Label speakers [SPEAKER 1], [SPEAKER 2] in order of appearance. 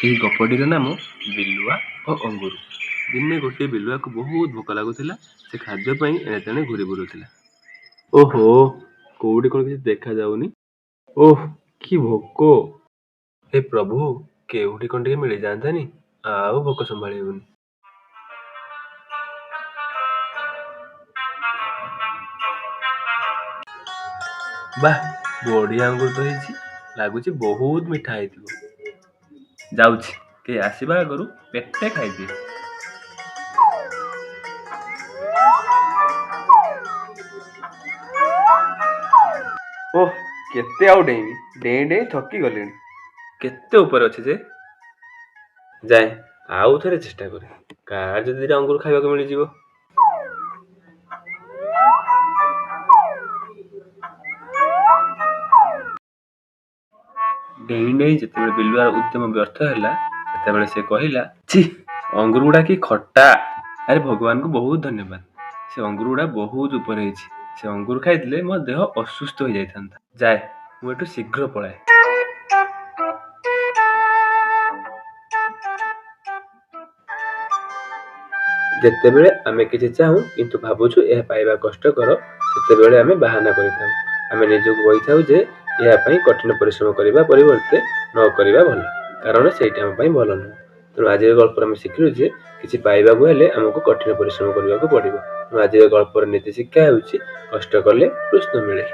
[SPEAKER 1] ଏହି ଗପଟିର ନାମ ବିଲୁଆ ଓ ଅଙ୍ଗୁର। ଦିନେ ଗୋଟିଏ ବିଲୁଆକୁ ବହୁତ ଭୋକ ଲାଗୁଥିଲା। ସେ ଖାଦ୍ୟ ପାଇଁ ଏଣେ ତେଣେ ଘୁରି ବୁଲୁଥିଲା। ଓହୋ, କୋଉଠି କ'ଣ କିଛି ଦେଖାଯାଉନି। ଓଃ, କି ଭୋକ! ହେ ପ୍ରଭୁ, କେଉଁଠି କ'ଣ ଟିକେ ମିଳିଯାଆନ୍ତାନି, ଆଉ ଭୋକ ସମ୍ଭାଳି ହେଉନି। ବାଃ, ବଢ଼ିଆ ଅଙ୍ଗୁର ତ ହେଇଛି। ଲାଗୁଛି ବହୁତ ମିଠା ହେଇଥିବ। ଯାଉଛି, କେହି ଆସିବା ଆଗରୁ ପେଟେ ଖାଇଦିଏ। ଓଃ, କେତେ ଆଉ ଡେଇଁବି, ଡେଇଁ ଡେଇଁ ଥକି ଗଲିଣି। କେତେ ଉପରେ ଅଛି ଯେ? ଯାଏ, ଆଉ ଥରେ ଚେଷ୍ଟା କରେ, କାହାର ଯଦି ଦିଟା ଅଙ୍ଗୁର ଖାଇବାକୁ ମିଳିଯିବ। ଡେଇଁ ଡେଇଁ ଯେତେବେଳେ ବିଲୁଆର ଉଦ୍ୟମ ବ୍ୟର୍ଥ ହେଲା, ସେତେବେଳେ ସେ କହିଲା, ଛି, ଅଙ୍ଗୁର ଗୁଡ଼ା କି ଖଟା! ଆରେ ଭଗବାନଙ୍କୁ ବହୁତ ଧନ୍ୟବାଦ, ସେ ଅଙ୍ଗୁର ଗୁଡ଼ା ବହୁତ ଉପରେ ହେଇଛି। ସେ ଅଙ୍ଗୁର ଖାଇଥିଲେ ମୋ ଦେହ ଅସୁସ୍ଥ ହୋଇଯାଇଥାନ୍ତା। ଯାଏ, ମୁଁ ଏଠୁ ଶୀଘ୍ର ପଳାଏ। ଯେତେବେଳେ ଆମେ କିଛି ଚାହୁଁ କିନ୍ତୁ ଭାବୁଛୁ ଏହା ପାଇବା କଷ୍ଟକର, ସେତେବେଳେ ଆମେ ବାହାନା କରିଥାଉ। ଆମେ ନିଜକୁ କହିଥାଉ ଯେ ଏହା ପାଇଁ କଠିନ ପରିଶ୍ରମ କରିବା ପରିବର୍ତ୍ତେ ନ କରିବା ଭଲ, କାରଣ ସେଇଟା ଆମ ପାଇଁ ଭଲ ନୁହେଁ। ତେଣୁ ଆଜିର ଗଳ୍ପରେ ଆମେ ଶିଖିଲୁ ଯେ କିଛି ପାଇବାକୁ ହେଲେ ଆମକୁ କଠିନ ପରିଶ୍ରମ କରିବାକୁ ପଡ଼ିବ। ତେଣୁ ଆଜିର ଗଳ୍ପର ନୀତି ଶିକ୍ଷା ହେଉଛି କଷ୍ଟ କଲେ କୃଷ୍ଣ ମିଳେ।